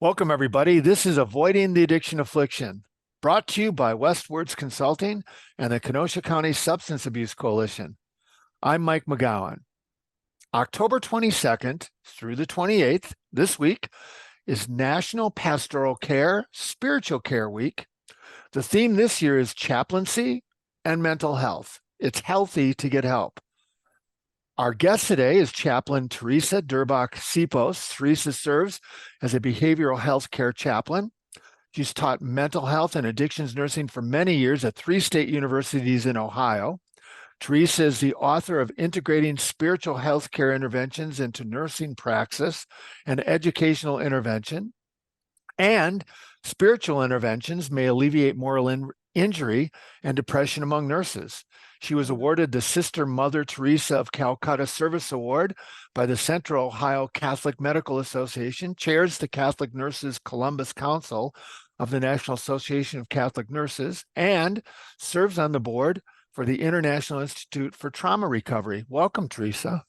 Welcome, everybody. This is Avoiding the Addiction Affliction, brought to you by Westwards Consulting and the Kenosha County Substance Abuse Coalition. I'm Mike McGowan. October 22nd through the 28th, this week, is National Pastoral Care Spiritual Care Week. The theme this year is chaplaincy and mental health. It's healthy to get help. Our guest today is Chaplain Teresa Durbak Sipos. Teresa serves as a behavioral health care chaplain. She's taught mental health and addictions nursing for many years at 3 state universities in Ohio. Teresa is the author of Integrating Spiritual Health Care Interventions into Nursing Praxis and Educational Intervention. And spiritual interventions may alleviate moral injury and depression among nurses. She was awarded the Sister Mother Teresa of Calcutta Service Award by the Central Ohio Catholic Medical Association, chairs the Catholic Nurses Columbus Council of the National Association of Catholic Nurses, and serves on the board for the International Institute for Trauma Recovery. Welcome, Teresa.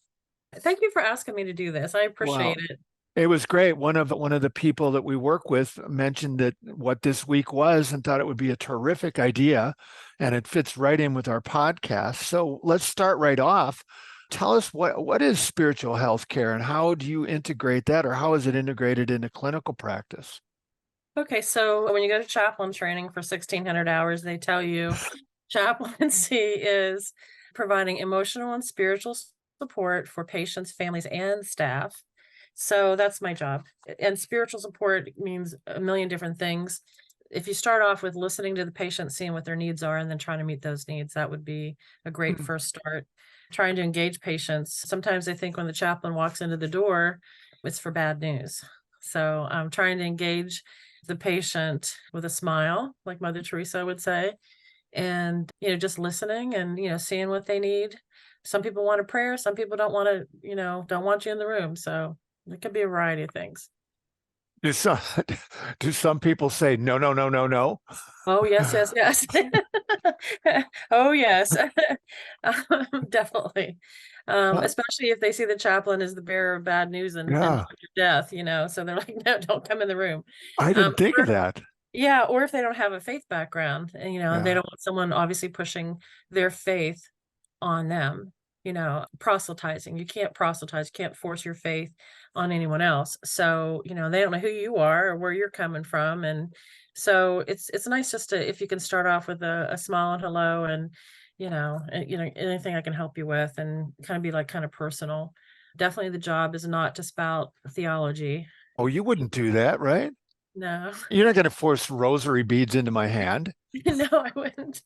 Thank you for asking me to do this. I appreciate it. It was great. One of the people that we work with mentioned that what this week was and thought it would be a terrific idea, and it fits right in with our podcast. So let's start right off. Tell us what is spiritual health care and how do you integrate that, or how is it integrated into clinical practice? Okay, so when you go to chaplain training for 1,600 hours, they tell you chaplaincy is providing emotional and spiritual support for patients, families, and staff. So that's my job. And spiritual support means a million different things. If you start off with listening to the patient, seeing what their needs are, and then trying to meet those needs, that would be a great first start. Trying to engage patients. Sometimes I think when the chaplain walks into the door, it's for bad news. So I'm trying to engage the patient with a smile, like Mother Teresa would say, and, just listening and, seeing what they need. Some people want a prayer. Some people don't want to, don't want you in the room. So it could be a variety of things. Do some people say no, no, no, no, no? Oh, yes, yes, yes. Oh, yes. Definitely. Especially if they see the chaplain is the bearer of bad news and death, so they're like, no, don't come in the room. I didn't think of that. Yeah, or if they don't have a faith background and, they don't want someone obviously pushing their faith on them, proselytizing. You can't proselytize, you can't force your faith on anyone else. So, they don't know who you are or where you're coming from. And so it's nice just to, if you can start off with a smile and hello and, anything I can help you with and kind of be like kind of personal. Definitely the job is not to spout theology. Oh, you wouldn't do that, right? No. You're not going to force rosary beads into my hand. No, I wouldn't.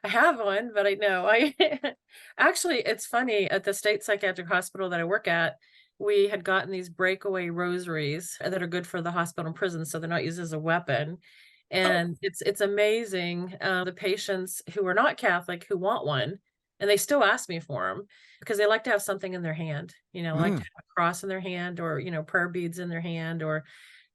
I have one, but I actually, it's funny, at the state psychiatric hospital that I work at, we had gotten these breakaway rosaries that are good for the hospital and prison, so they're not used as a weapon. And it's amazing, the patients who are not Catholic who want one, and they still ask me for them because they like to have something in their hand, like to have a cross in their hand or, prayer beads in their hand, or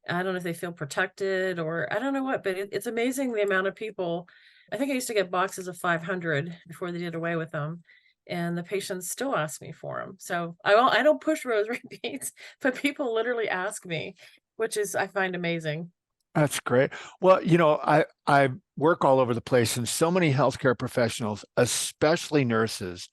I don't know if they feel protected or I don't know what, but it's amazing the amount of people. I think I used to get boxes of 500 before they did away with them. And the patients still ask me for them. So I don't push rosary beads, but people literally ask me, which is, I find amazing. That's great. Well, I work all over the place, and so many healthcare professionals, especially nurses,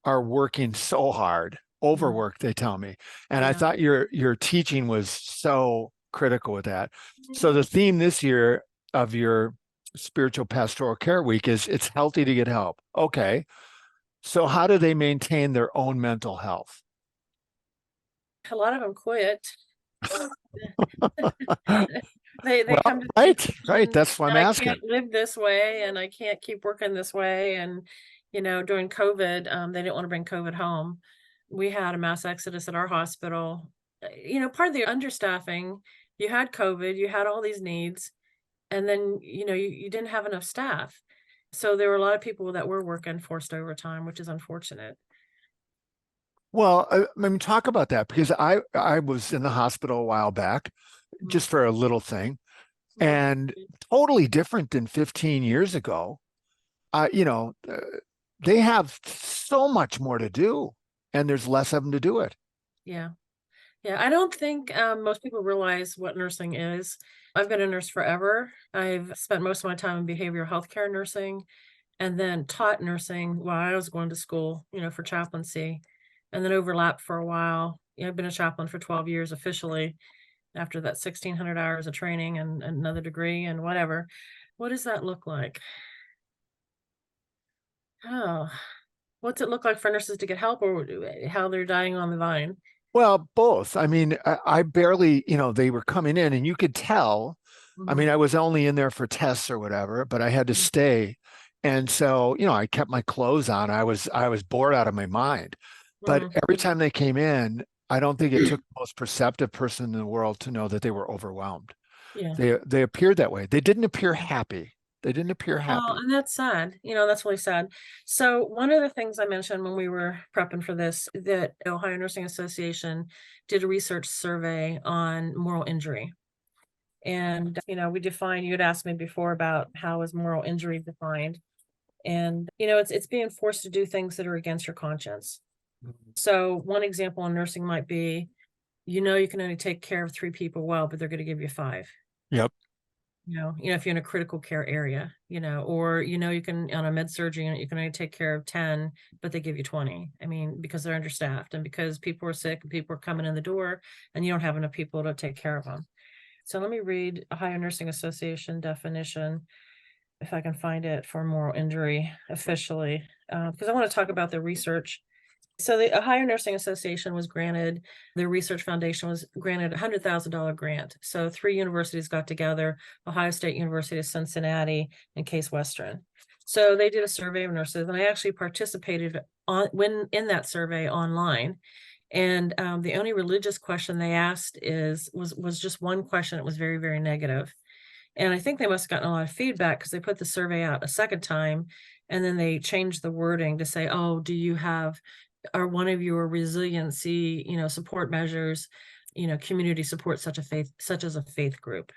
are working so hard, overworked, they tell me. And I thought your teaching was so critical with that. So the theme this year of your Spiritual Pastoral Care Week is it's healthy to get help. Okay. So how do they maintain their own mental health? A lot of them quit. They come to right. That's what I'm asking. I can't live this way and I can't keep working this way. And, during COVID, they didn't want to bring COVID home. We had a mass exodus at our hospital. Part of the understaffing, you had COVID, you had all these needs, and then, you didn't have enough staff. So there were a lot of people that were working forced overtime, which is unfortunate. Well, I mean, talk about that, because I was in the hospital a while back just for a little thing. and totally different than 15 years ago. You know, they have so much more to do, and there's less of them to do it. Yeah. Yeah, I don't think most people realize what nursing is. I've been a nurse forever. I've spent most of my time in behavioral healthcare nursing and then taught nursing while I was going to school, for chaplaincy, and then overlapped for a while. I've been a chaplain for 12 years officially after that 1,600 hours of training and another degree and whatever. What does that look like? Oh, what's it look like for nurses to get help or how they're dying on the vine? Well, both. I mean, I barely, they were coming in and you could tell. I Mhm. mean, I was only in there for tests or whatever, but I had to stay. And so, I kept my clothes on. I was bored out of my mind. But Mhm. every time they came in, I don't think it took the most perceptive person in the world to know that they were overwhelmed. Yeah. They appeared that way. They didn't appear happy. They didn't appear Oh, happy. and that's sad. That's really sad. So one of the things I mentioned when we were prepping for this, that Ohio Nursing Association did a research survey on moral injury. And, we define, you had asked me before about how is moral injury defined. And, it's being forced to do things that are against your conscience. So one example in nursing might be, you can only take care of 3 people well, but they're going to give you 5. Yep. If you're in a critical care area, or you can on a med surgery unit, you can only take care of 10, but they give you 20. I mean, because they're understaffed and because people are sick and people are coming in the door and you don't have enough people to take care of them. So let me read Ohio Nursing Association definition, if I can find it for moral injury officially, because I want to talk about the research. So the Ohio Nursing Association was granted, their research foundation was granted a $100,000 grant. So 3 universities got together, Ohio State University of Cincinnati and Case Western. So they did a survey of nurses, and I actually participated in that survey online. And the only religious question they asked was just one question. It was very, very negative. And I think they must have gotten a lot of feedback because they put the survey out a second time, and then they changed the wording to say, "Oh, do you have are one of your resiliency, support measures, community support such as a faith group."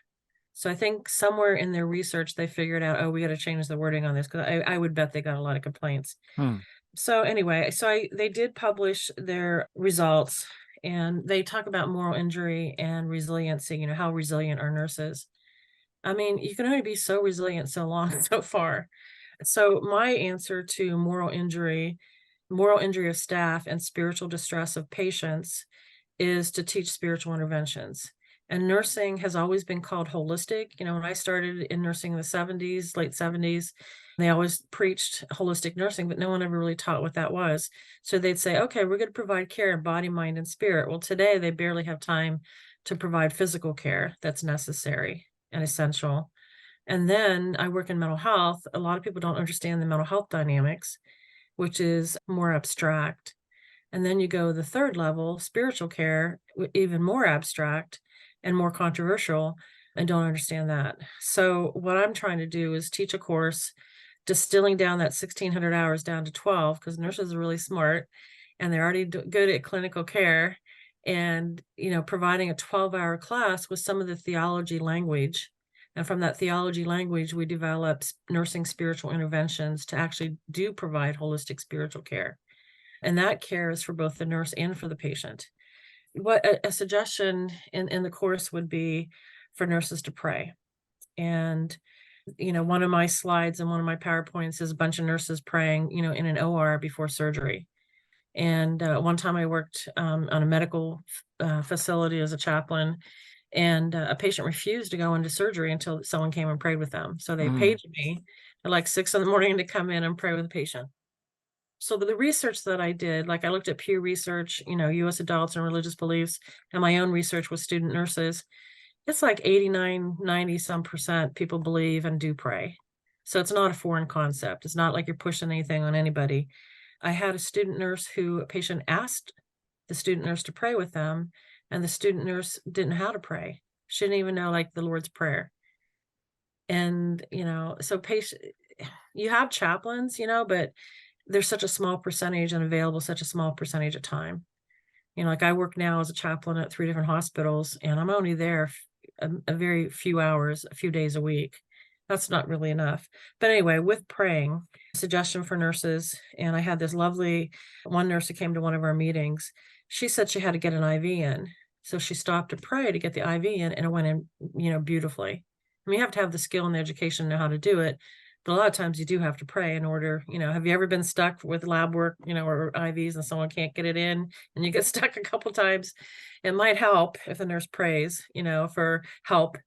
So I think somewhere in their research they figured out, oh, we got to change the wording on this because I would bet they got a lot of complaints. Hmm. So anyway, they did publish their results, and they talk about moral injury and resiliency. How resilient are nurses? I mean, you can only be so resilient so long so far. So my answer to moral injury of staff and spiritual distress of patients is to teach spiritual interventions. And nursing has always been called holistic. When I started in nursing in the 70s, late 70s, they always preached holistic nursing, but no one ever really taught what that was. So they'd say, okay, we're going to provide care in body, mind, and spirit. Well, today they barely have time to provide physical care that's necessary and essential. And then I work in mental health. A lot of people don't understand the mental health dynamics, which is more abstract. And then you go the third level, spiritual care, even more abstract and more controversial, and don't understand that. So what I'm trying to do is teach a course distilling down that 1,600 hours down to 12, because nurses are really smart and they're already good at clinical care, and providing a 12-hour class with some of the theology language. And from that theology language, we develop nursing spiritual interventions to actually do provide holistic spiritual care. And that care is for both the nurse and for the patient. What a suggestion in the course would be for nurses to pray. And, one of my slides and one of my PowerPoints is a bunch of nurses praying, in an OR before surgery. And one time I worked on a medical facility as a chaplain, and a patient refused to go into surgery until someone came and prayed with them. So they Hmm. paged me at like 6 in the morning to come in and pray with the patient. So the research that I did, like I looked at Pew Research, US adults and religious beliefs, and my own research with student nurses. It's like 89, 90 some percent people believe and do pray. So it's not a foreign concept. It's not like you're pushing anything on anybody. I had a patient asked the student nurse to pray with them, and the student nurse didn't know how to pray. She didn't even know like the Lord's Prayer. And, so you have chaplains, but there's such a small percentage and available such a small percentage of time. Like I work now as a chaplain at 3 different hospitals, and I'm only there a very few hours, a few days a week. That's not really enough. But anyway, with praying, suggestion for nurses, and I had this lovely one nurse who came to one of our meetings. She said she had to get an IV in. So she stopped to pray to get the IV in, and it went in, beautifully. I mean, you have to have the skill and the education to know how to do it. But a lot of times you do have to pray in order, have you ever been stuck with lab work, or IVs and someone can't get it in and you get stuck a couple times? It might help if the nurse prays, for help,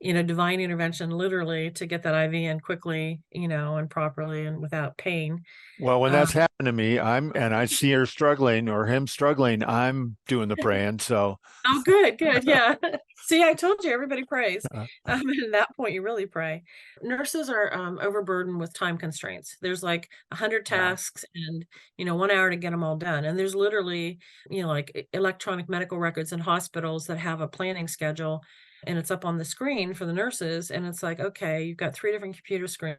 divine intervention, literally to get that IV in quickly, and properly and without pain. Well, when Uh, that's happened to me, and I see her struggling or him struggling, I'm doing the praying. So, Oh, good, good. Yeah. See, I told you everybody prays. uh, And at that point, you really pray. Nurses are overburdened with time constraints. There's like 100 yeah. tasks and, 1 hour to get them all done. And there's literally, like electronic medical records in hospitals that have a planning schedule and it's up on the screen for the nurses. And it's like, okay, you've got 3 different computer screens.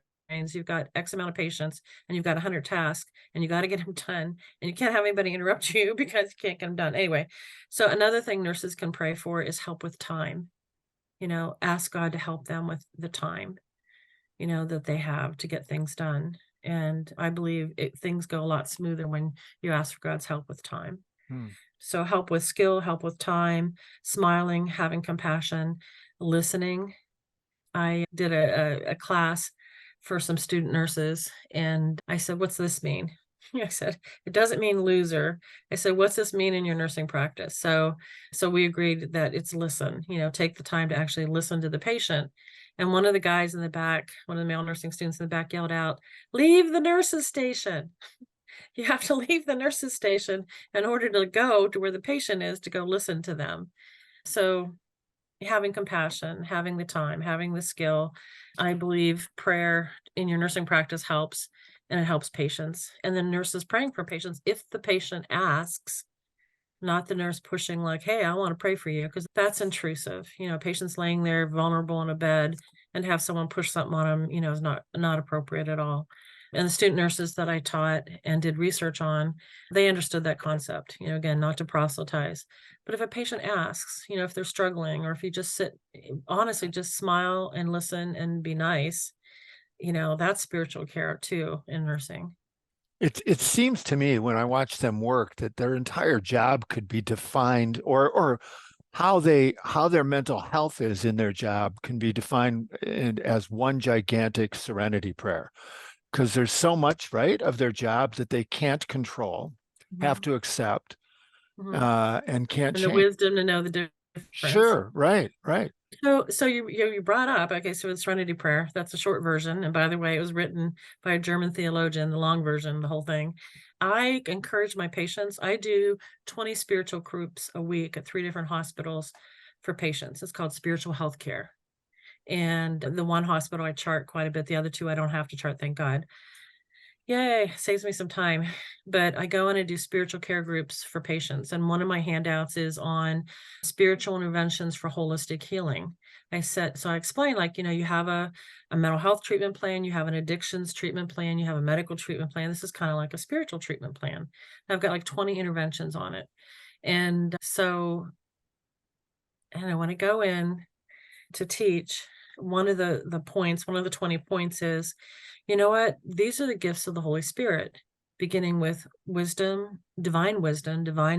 You've got X amount of patients and you've got 100 tasks and you got to get them done and you can't have anybody interrupt you because you can't get them done. Anyway, so another thing nurses can pray for is help with time. Ask God to help them with the time, that they have to get things done. And I believe things go a lot smoother when you ask for God's help with time. Hmm. So help with skill, help with time, smiling, having compassion, listening. I did a class for some student nurses and I said, "What's this mean?" I said, "It doesn't mean loser." I said, "What's this mean in your nursing practice?" So we agreed that it's listen, take the time to actually listen to the patient. And one of the guys in the back, one of the male nursing students in the back yelled out, "Leave the nurses station." You have to leave the nurses station in order to go to where the patient is to go listen to them. So having compassion, having the time, having the skill. I believe prayer in your nursing practice helps and it helps patients. And then nurses praying for patients if the patient asks, not the nurse pushing like, "Hey, I want to pray for you," because that's intrusive. Patients laying there vulnerable in a bed and have someone push something on them, is not appropriate at all. And the student nurses that I taught and did research on, they understood that concept, again, not to proselytize. But if a patient asks, if they're struggling, or if you just sit, honestly, just smile and listen and be nice, that's spiritual care too in nursing. It seems to me when I watch them work that their entire job could be defined, or how their mental health is in their job can be defined as one gigantic serenity prayer. Because there's so much, right, of their job that they can't control, have Mhm, to accept, mhm. and can't And the change. wisdom to know the difference. Sure, right, right. So you brought up, okay, so it's Serenity Prayer. That's a short version. And by the way, it was written by a German theologian, the long version, the whole thing. I encourage my patients. I do 20 spiritual groups a week at 3 different hospitals for patients. It's called spiritual health care. And the one hospital I chart quite a bit. The other two I don't have to chart, thank God. Yay, saves me some time. But I go in and do spiritual care groups for patients. And one of my handouts is on spiritual interventions for holistic healing. So I explain, like, you have a mental health treatment plan, you have an addictions treatment plan, you have a medical treatment plan. This is kind of like a spiritual treatment plan. I've got like 20 interventions on it. And so, and I want to go in to teach. One of the 20 points is, you know what? These are the gifts of the Holy Spirit, beginning with wisdom, divine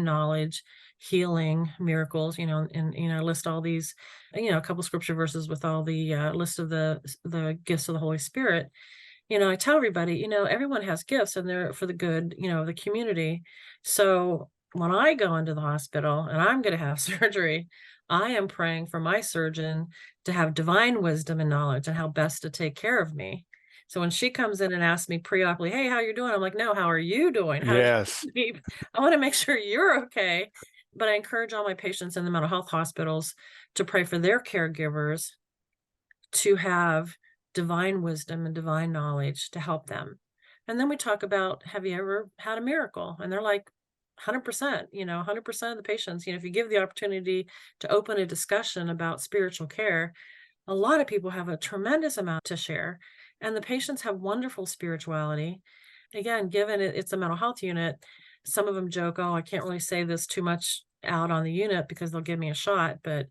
knowledge, healing, miracles, and list all these, a couple scripture verses with all the list of the gifts of the Holy Spirit. I tell everybody, everyone has gifts and they're for the good, of the community. So when I go into the hospital and I'm going to have surgery, I am praying for my surgeon to have divine wisdom and knowledge and how best to take care of me. So when she comes in and asks me pre-oply, "Hey, how you doing?" I'm like, "No, how are you doing? How's Yes. I want to make sure you're okay." But I encourage all my patients in the mental health hospitals to pray for their caregivers to have divine wisdom and divine knowledge to help them. And then we talk about, have you ever had a miracle? And they're like, 100%, 100% of the patients, if you give the opportunity to open a discussion about spiritual care, a lot of people have a tremendous amount to share. And the patients have wonderful spirituality. Again, given it's a mental health unit, some of them joke, "Oh, I can't really say this too much out on the unit because they'll give me a shot." But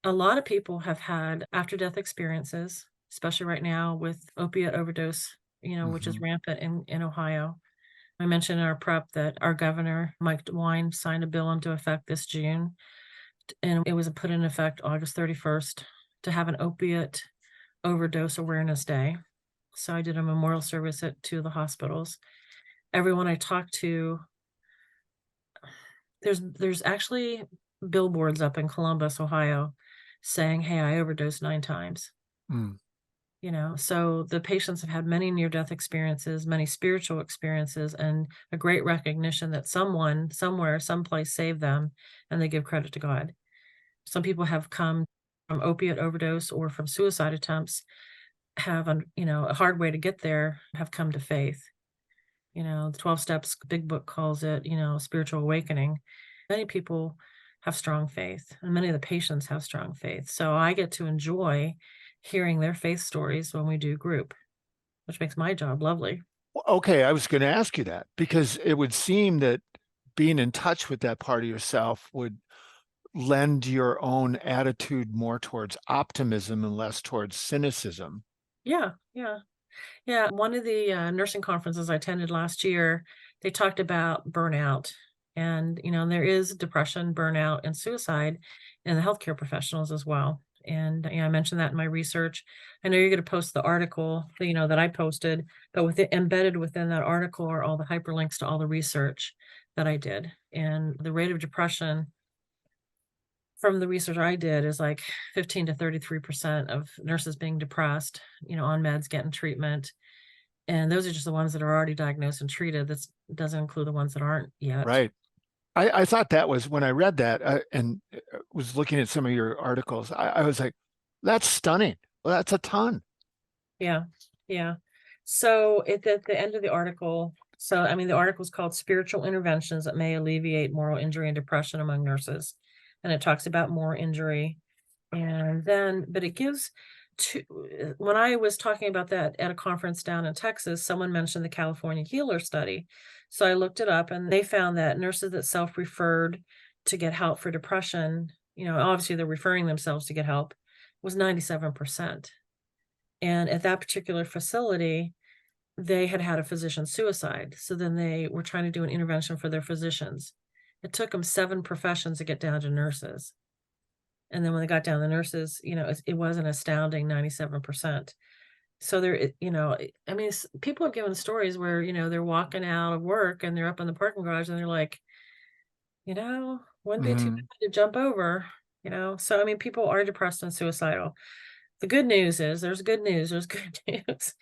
A lot of people have had after-death experiences, especially right now with opiate overdose, which is Mhm. rampant in Ohio. I mentioned in our prep that our governor, Mike DeWine, signed a bill into effect this June, and it was put in effect August 31st to have an opiate overdose awareness day. So I did a memorial service at 2 of the hospitals. Everyone I talked to, there's actually billboards up in Columbus, Ohio, saying, "Hey, I overdosed 9 times." Mm. So the patients have had many near-death experiences, many spiritual experiences, and a great recognition that someone, somewhere, someplace saved them, and they give credit to God. Some people have come from opiate overdose or from suicide attempts, have, a hard way to get there, have come to faith. The 12 steps, big book calls it, spiritual awakening. Many people have strong faith, and many of the patients have strong faith. So I get to enjoy hearing their faith stories when we do group, which makes my job lovely. Okay, I was going to ask you that because it would seem that being in touch with that part of yourself would lend your own attitude more towards optimism and less towards cynicism. Yeah, yeah. Yeah, one of the, nursing conferences I attended last year, they talked about burnout, and, there is depression, burnout, and suicide in the healthcare professionals as well, and, I mentioned that in my research. I know you're gonna post the article, that I posted, but embedded within that article are all the hyperlinks to all the research that I did, and the rate of depression from the research I did is like 15 to 33% of nurses being depressed, on meds, getting treatment, and those are just the ones that are already diagnosed and treated. That doesn't include the ones that aren't yet. Right. I thought that was when I read that and was looking at some of your articles, I was like, that's stunning. Well, that's a ton. Yeah. Yeah. So at the end of the article, the article is called Spiritual Interventions That May Alleviate Moral Injury and Depression Among Nurses. And it talks about moral injury. And then, but it gives two, when I was talking about that at a conference down in Texas, someone mentioned the California Healer study. So I looked it up and they found that nurses that self-referred to get help for depression, obviously they're referring themselves to get help, was 97%. And at that particular facility, they had had a physician suicide. So then they were trying to do an intervention for their physicians. It took them 7 professions to get down to nurses. And then when they got down to the nurses, it was an astounding 97%. So there, people have given stories where, they're walking out of work and they're up in the parking garage and they're like, wouldn't be too Mhm. bad to jump over, So, people are depressed and suicidal. The good news is there's good news. There's good news.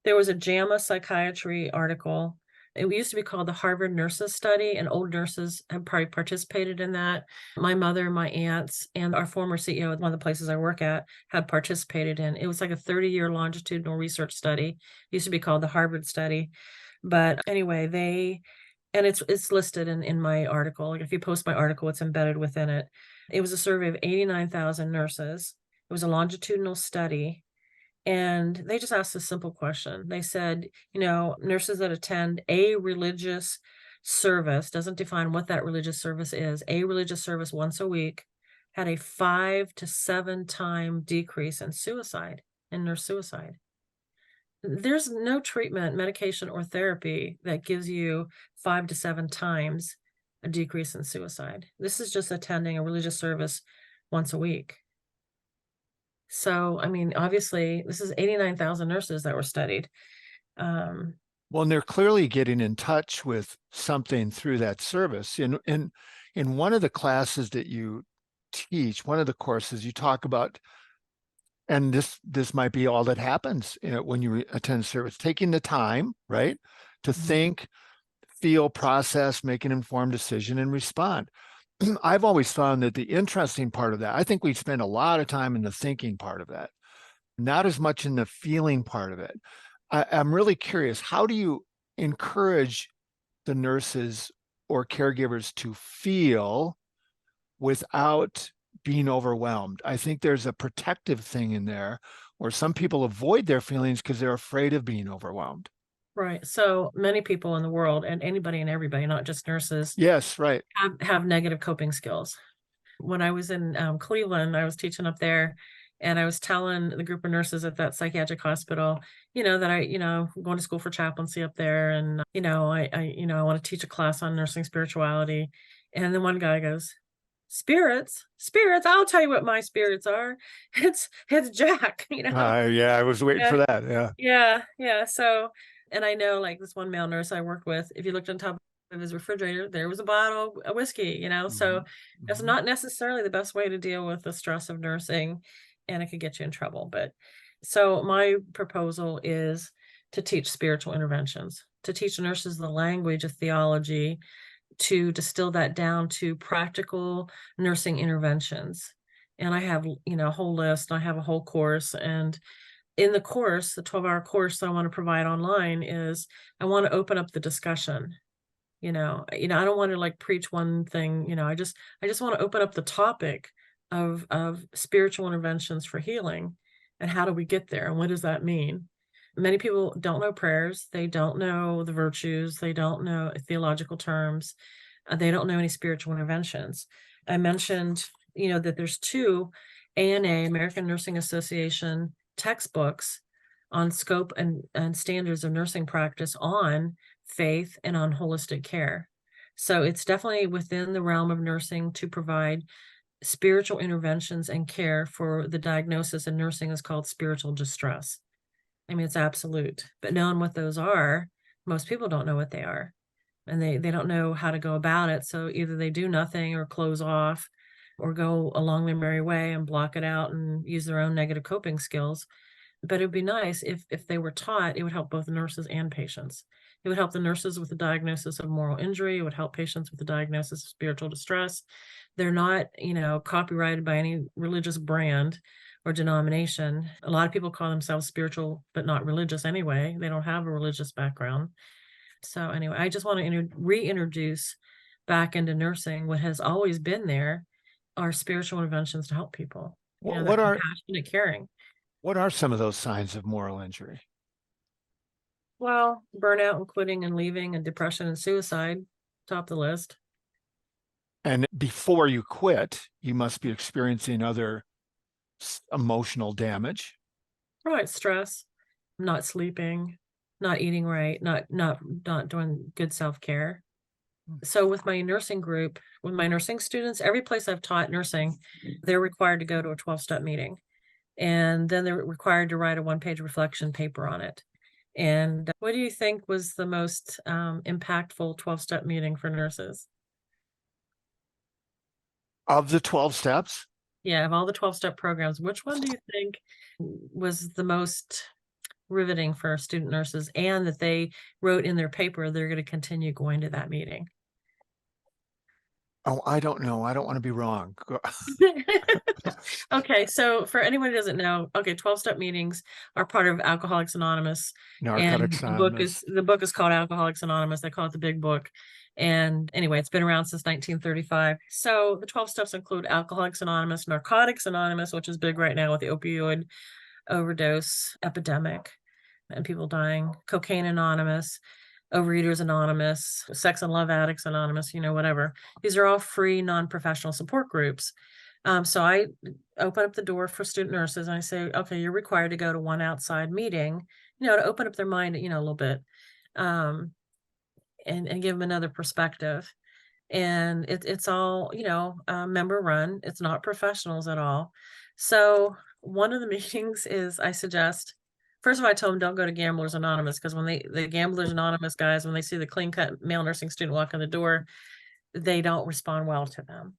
There was a JAMA Psychiatry article. It used to be called the Harvard Nurses Study, and old nurses have probably participated in that. My mother, my aunts, and our former CEO at one of the places I work at had participated in. It was like a 30-year longitudinal research study. It used to be called the Harvard Study. But anyway, and it's listed in my article. Like if you post my article, it's embedded within it. It was a survey of 89,000 nurses. It was a longitudinal study, and they just asked a simple question. They said, nurses that attend a religious service, doesn't define what that religious service is, a religious service once a week, had a 5 to 7 time decrease in suicide, in nurse suicide. There's no treatment, medication, or therapy that gives you 5 to 7 times a decrease in suicide. This is just attending a religious service once a week. So, obviously, this is 89,000 nurses that were studied. Um, Well, and they're clearly getting in touch with something through that service. In one of the classes that you teach, one of the courses you talk about, and this might be all that happens, when you attend service, taking the time, right, to Mhm. think, feel, process, make an informed decision, and respond. I've always found that the interesting part of that, I think we spend a lot of time in the thinking part of that, not as much in the feeling part of it. I'm really curious, how do you encourage the nurses or caregivers to feel without being overwhelmed? I think there's a protective thing in there where some people avoid their feelings because they're afraid of being overwhelmed. Right. So many people in the world, and anybody and everybody, not just nurses, Yes, right. have negative coping skills. when I was in Cleveland, I was teaching up there, and I was telling the group of nurses at that psychiatric hospital, that I'm going to school for chaplaincy up there, and I want to teach a class on nursing spirituality. And then one guy goes, spirits, I'll tell you what my spirits are. It's Jack. Yeah, I was waiting Yeah. for that. Yeah. Yeah. So, and I know, like, this one male nurse I worked with, if you looked on top of his refrigerator, there was a bottle of whiskey, so that's Mhm. not necessarily the best way to deal with the stress of nursing, and it could get you in trouble. But so my proposal is to teach spiritual interventions, to teach nurses the language of theology, to distill that down to practical nursing interventions. And I have, a whole list. I have a whole course, and in the course, the 12-hour course I want to provide online, is I want to open up the discussion. I don't want to like preach one thing, I just want to open up the topic of spiritual interventions for healing, and how do we get there, and what does that mean? Many people don't know prayers, they don't know the virtues, they don't know theological terms, they don't know any spiritual interventions. I mentioned, that there's two ANA, American Nursing Association, textbooks on scope and standards of nursing practice on faith and on holistic care. So it's definitely within the realm of nursing to provide spiritual interventions and care. For the diagnosis in nursing is called spiritual distress. I mean, it's absolute, but knowing what those are, most people don't know what they are, and they don't know how to go about it. So either they do nothing or close off or go along their merry way and block it out and use their own negative coping skills. But it'd be nice if they were taught. It would help both nurses and patients. It would help the nurses with the diagnosis of moral injury. It would help patients with the diagnosis of spiritual distress. They're not, copyrighted by any religious brand or denomination. A lot of people call themselves spiritual, but not religious anyway. They don't have a religious background. So anyway, I just want to reintroduce back into nursing what has always been there, are spiritual interventions to help people, What, that what are compassionate caring. what are some of those signs of moral injury? Well, burnout and quitting and leaving and depression and suicide, top the list. And before you quit, you must be experiencing other emotional damage. Right, stress, not sleeping, not eating right, not doing good self-care. So with my nursing group, with my nursing students, every place I've taught nursing, they're required to go to a 12-step meeting. And then they're required to write a one-page reflection paper on it. And what do you think was the most impactful 12-step meeting for nurses? Of the 12 steps, Yeah, of all the 12-step programs, which one do you think was the most riveting for student nurses, and that they wrote in their paper they're going to continue going to that meeting? oh, I don't know. I don't want to be wrong. Okay, so for anyone who doesn't know, okay, 12-step meetings are part of Alcoholics Anonymous, and Narcotics the book is called Alcoholics Anonymous. They call it the big book. And anyway, it's been around since 1935. So the 12 steps include Alcoholics Anonymous, Narcotics Anonymous, which is big right now with the opioid overdose epidemic and people dying, Cocaine Anonymous, Overeaters Anonymous, Sex and Love Addicts Anonymous, whatever. These are all free non-professional support groups. So I open up the door for student nurses, and I say, okay, you're required to go to one outside meeting, to open up their mind, a little bit, and give them another perspective. And it's all, member run. It's not professionals at all. So one of the meetings is, I suggest, first of all, I told them don't go to Gamblers Anonymous, because when the Gamblers Anonymous guys, when they see the clean cut male nursing student walk in the door, they don't respond well to them.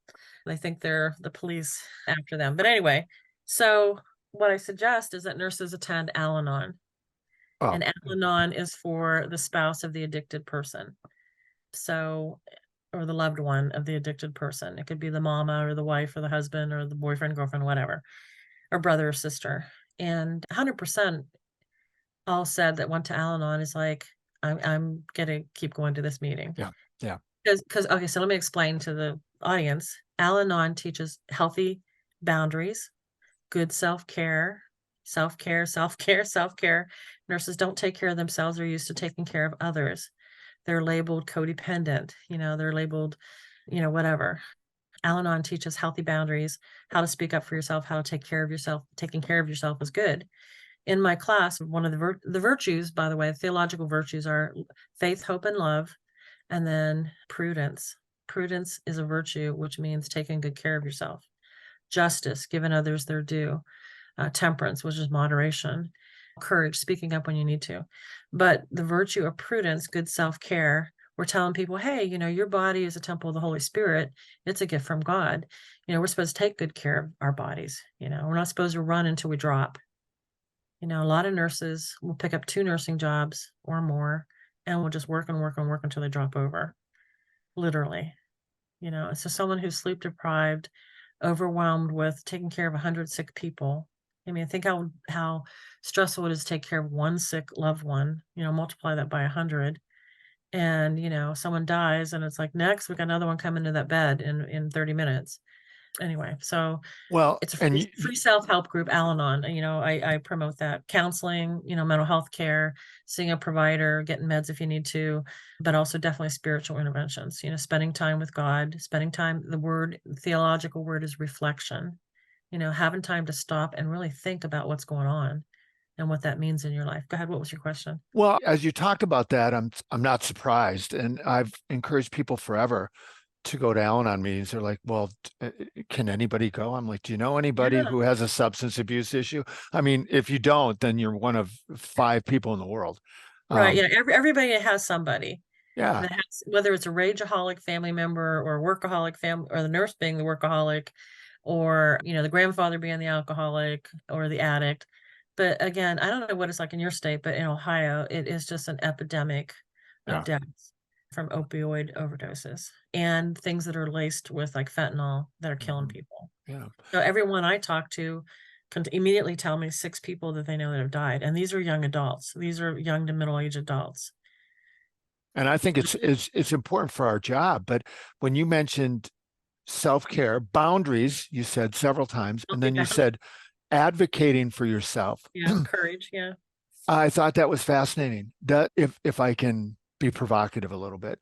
They think they're the police after them. But anyway, so what I suggest is that nurses attend Al-Anon. Oh, And Al-Anon is for the spouse of the addicted person. So, or the loved one of the addicted person. It could be the mama or the wife or the husband or the boyfriend, girlfriend, whatever, or brother or sister. And 100% all said that went to Al-Anon is like, I'm gonna keep going to this meeting. yeah, yeah. Because okay, so let me explain to the audience. Al-Anon teaches healthy boundaries, good self-care, self-care, self-care, self-care. Nurses don't take care of themselves. They're used to taking care of others. They're labeled codependent, they're labeled, whatever. Al-Anon teaches healthy boundaries, how to speak up for yourself, how to take care of yourself. Taking care of yourself is good. In my class, one of the virtues, by the way, theological virtues are faith, hope, and love, and then prudence. Prudence is a virtue, which means taking good care of yourself. Justice, giving others their due. Temperance, which is moderation. Courage, speaking up when you need to. But the virtue of prudence, good self-care, we're telling people, hey, your body is a temple of the Holy Spirit. It's a gift from God. We're supposed to take good care of our bodies. We're not supposed to run until we drop. A lot of nurses will pick up 2 nursing jobs or more and will just work and work and work until they drop over. Literally. So someone who's sleep deprived, overwhelmed with taking care of 100 sick people. I mean, think how stressful it is to take care of one sick loved one, multiply that by 100. And, someone dies and it's like, next, we got another one coming to that bed in 30 minutes. Anyway, so Well, it's a and free self-help group, Al-Anon. I promote that. Counseling, mental health care, seeing a provider, getting meds if you need to, but also definitely spiritual interventions, spending time with God, spending time, the theological word is reflection, having time to stop and really think about what's going on and what that means in your life. Go ahead. What was your question? well, as you talked about that, I'm not surprised, and I've encouraged people forever to go to Al-Anon meetings. They're like, well, can anybody go? I'm like, do you know anybody Yeah. who has a substance abuse issue? I mean, if you don't, then you're one of 5 people in the world. Right. Um, Yeah. Everybody has somebody yeah, that has, whether it's a rageaholic family member or a workaholic family, or the nurse being the workaholic, or the grandfather being the alcoholic or the addict. But again, I don't know what it's like in your state, but in Ohio, it is just an epidemic of yeah, deaths from opioid overdoses and things that are laced with like fentanyl that are killing mhm, people. yeah. So everyone I talk to can immediately tell me 6 people that they know that have died, and these are young adults. These are young to middle-aged adults. And I think it's important for our job. But when you mentioned self-care, boundaries, you said several times, and Healthy then you boundaries. said advocating for yourself. Yeah, courage. Yeah. I thought that was fascinating. That if I can be provocative a little bit,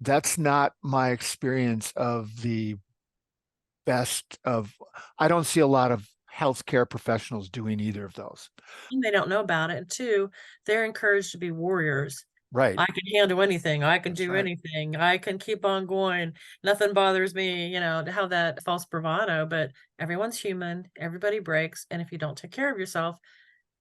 that's not my experience of the best of. I don't see a lot of healthcare professionals doing either of those. And they don't know about it. And 2, they're encouraged to be warriors. Right. I can handle anything. I can That's do right. anything. I can keep on going. Nothing bothers me, to have that false bravado, but everyone's human. Everybody breaks. And if you don't take care of yourself,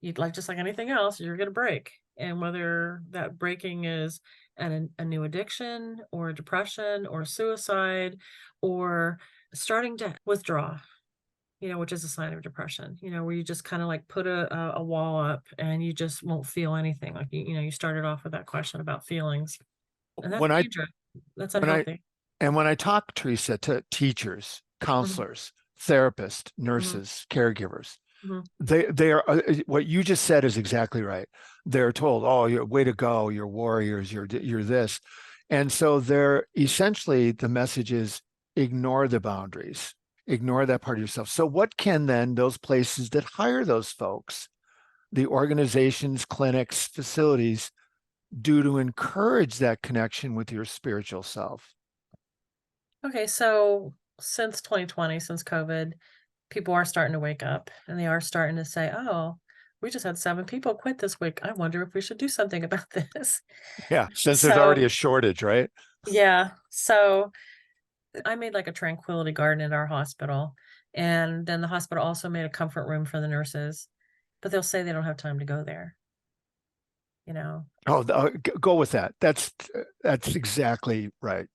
you'd like, just like anything else, you're going to break. And whether that breaking is a new addiction or depression or suicide or starting to withdraw, which is a sign of depression, where you just kind of like put a wall up and you just won't feel anything. Like, you started off with that question about feelings, and that's When I dangerous. That's when I unhealthy. and when I talk, Teresa, to teachers, Mhm, counselors, therapists, mhm, nurses, caregivers, mhm. they are what you just said is exactly right. They're told, "Oh, you're way to go, you're warriors, you're this," and so they're essentially the message is ignore the boundaries, ignore that part of yourself. So what can then those places that hire those folks, the organizations, clinics, facilities, do to encourage that connection with your spiritual self? Okay, so since 2020, since COVID, people are starting to wake up and they are starting to say, oh, we just had 7 people quit this week. I wonder if we should do something about this. Yeah, since there's already So, a shortage, right? yeah. So I made like a tranquility garden at our hospital. And then the hospital also made a comfort room for the nurses, but they'll say they don't have time to go there, you know? Oh, go with that. That's exactly right.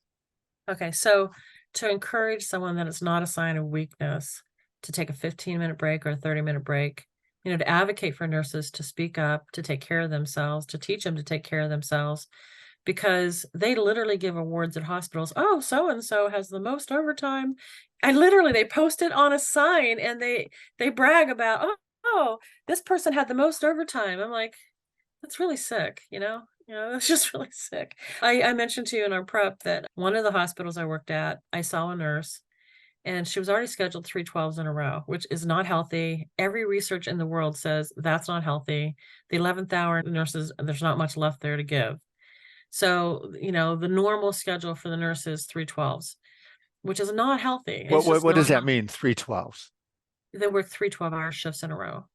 Okay, so to encourage someone that it's not a sign of weakness to take a 15-minute break or a 30-minute break, to advocate for nurses to speak up, to take care of themselves, to teach them to take care of themselves, because they literally give awards at hospitals. Oh, so and so has the most overtime. And literally they post it on a sign and they brag about, oh, this person had the most overtime. I'm like, that's really sick, that's just really sick. I mentioned to you in our prep that one of the hospitals I worked at, I saw a nurse and she was already scheduled 312s in a row, which is not healthy. Every research in the world says that's not healthy. The 11th hour nurses, there's not much left there to give. So, the normal schedule for the nurse is 312s. which is not healthy. What It's just what does not that healthy. mean? 3 12s. They work 3 12-hour shifts in a row.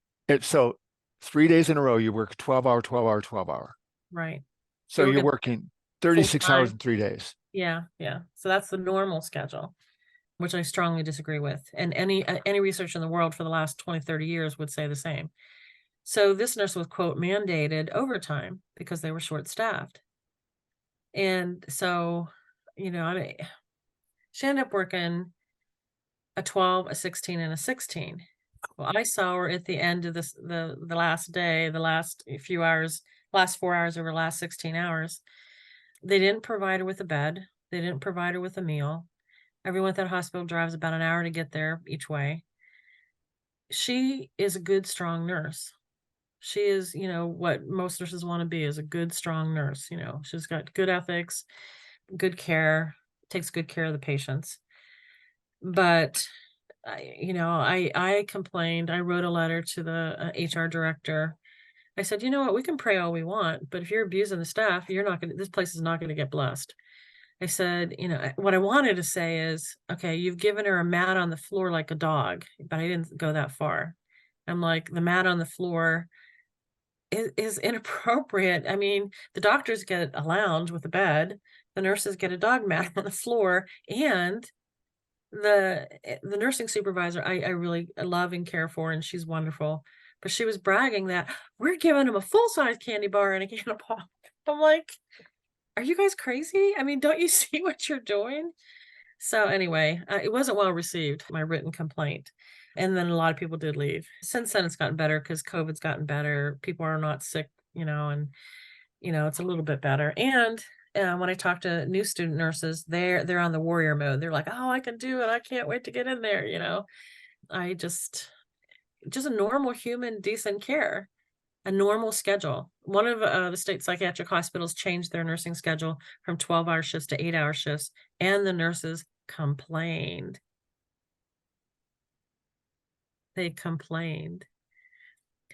So 3 days in a row, you work 12 hour, 12 hour, 12 hour. Right. So They work you're at working full 36 hours time. in 3 days. Yeah, yeah. So that's the normal schedule, which I strongly disagree with. And any research in the world for the last 20, 30 years would say the same. So this nurse was, quote, mandated overtime because they were short-staffed. And so, she ended up working a 12, a 16, and a 16. Well, I saw her at the end of the last day, the last few hours, last 4 hours of her last 16 hours. They didn't provide her with a bed. They didn't provide her with a meal. Everyone at that hospital drives about an hour to get there each way. She is a good, strong nurse. She is, what most nurses want to be, is a good, strong nurse. She's got good ethics, good care, takes good care of the patients. But I complained. I wrote a letter to the HR director. I said, you know what, we can pray all we want, but if you're abusing the staff, this place is not going to get blessed. I said, what I wanted to say is, okay, you've given her a mat on the floor like a dog, but I didn't go that far. I'm like, the mat on the floor is inappropriate. I mean, the doctors get a lounge with a bed, the nurses get a dog mat on the floor, and the nursing supervisor I really love and care for, and she's wonderful. But she was bragging that we're giving them a full-size candy bar and a can of pop. I'm like, are you guys crazy? I mean, don't you see what you're doing? So anyway, it wasn't well received, my written complaint. And then a lot of people did leave. Since then, it's gotten better because COVID's gotten better. People are not sick, and it's a little bit better. And when I talk to new student nurses, they're on the warrior mode. They're like, "Oh, I can do it! I can't wait to get in there." I just a normal human, decent care, a normal schedule. One of the state psychiatric hospitals changed their nursing schedule from 12-hour shifts to 8-hour shifts, and the nurses complained. They complained.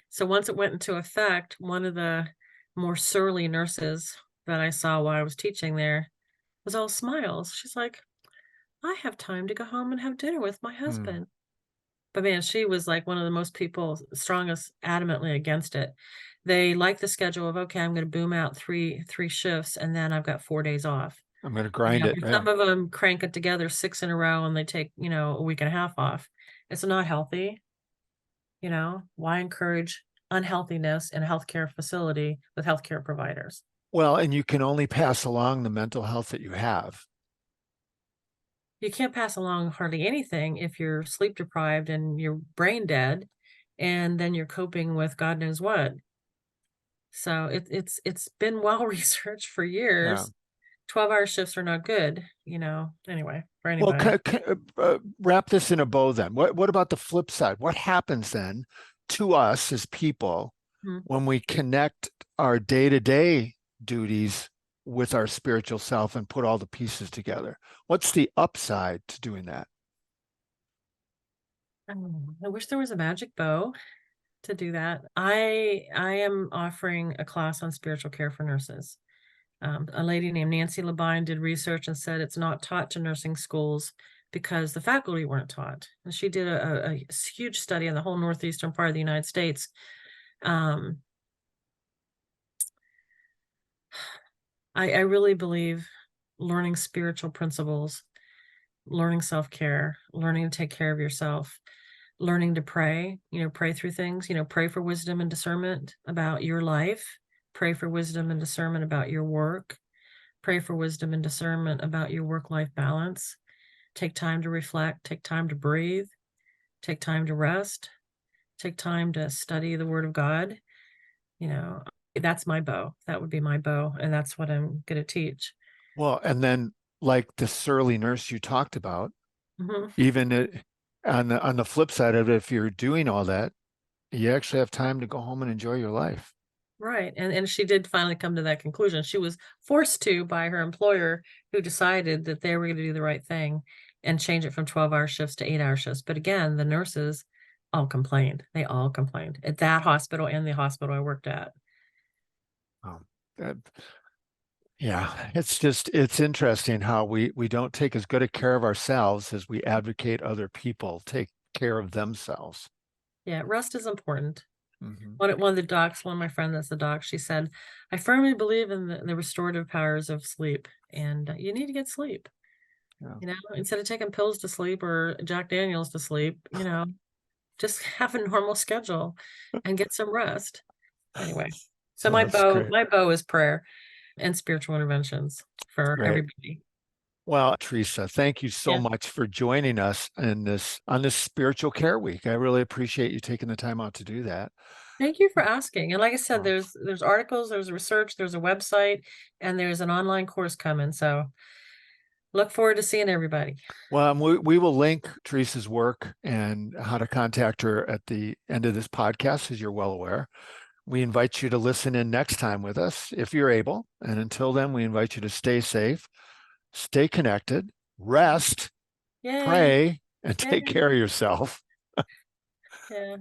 So once it went into effect, one of the more surly nurses that I saw while I was teaching there was all smiles. She's like, I have time to go home and have dinner with my Hmm. husband. But man, she was like one of the most people strongest adamantly against it. They like the schedule of, okay, I'm going to boom out three shifts and then I've got 4 days off. I'm going to grind it. Yeah. Some of them crank it together 6 in a row and they take, a week and a half off. It's not healthy. Why encourage unhealthiness in a healthcare facility with healthcare providers? Well, and you can only pass along the mental health that you have. You can't pass along hardly anything if you're sleep deprived and you're brain dead, and then you're coping with God knows what. So it's been well researched for Yeah. years. 12-hour shifts are not good, anyway, for Well, anybody. wrap this in a bow then. What about the flip side? What happens then to us as people Mhm. when we connect our day-to-day duties with our spiritual self and put all the pieces together? What's the upside to doing that? I wish there was a magic bow to do that. I am offering a class on spiritual care for nurses. A lady named Nancy Labine did research and said it's not taught to nursing schools because the faculty weren't taught. And she did a huge study in the whole northeastern part of the United States. I really believe learning spiritual principles, learning self-care, learning to take care of yourself, learning to pray, pray through things, pray for wisdom and discernment about your life, pray for wisdom and discernment about your work, pray for wisdom and discernment about your work-life balance. Take time to reflect, take time to breathe, take time to rest, take time to study the Word of God. That's my bow. That would be my bow. And that's what I'm going to teach. Well, and then like the surly nurse you talked about, Mhm. even on the flip side of it, if you're doing all that, you actually have time to go home and enjoy your life. Right. And she did finally come to that conclusion. She was forced to by her employer, who decided that they were going to do the right thing and change it from 12-hour shifts to 8-hour shifts. But again, the nurses all complained. They all complained at that hospital and the hospital I worked at. Um, that- Yeah, it's interesting how we don't take as good a care of ourselves as we advocate other people take care of themselves. Yeah, rest is important. Mhm. One of the docs, one of my friend that's a doc, she said, I firmly believe in the restorative powers of sleep, and you need to get sleep. Yeah, Instead of taking pills to sleep or Jack Daniels to sleep, just have a normal schedule and get some rest. Anyway, so that's great. my bow is prayer and spiritual interventions for Great. everybody. Well, Teresa, thank you so Yeah. much for joining us in this on this spiritual care week. I really appreciate you taking the time out to do that. Thank you for asking. And like I said, Well, there's articles, there's research, there's a website, and there's an online course coming. So look forward to seeing everybody. we will link Teresa's work and how to contact her at the end of this podcast, as you're well aware. We invite you to listen in next time with us if you're able. And until then, we invite you to stay safe, stay connected, rest, Yay. pray, and take Yay. care of yourself. Yeah.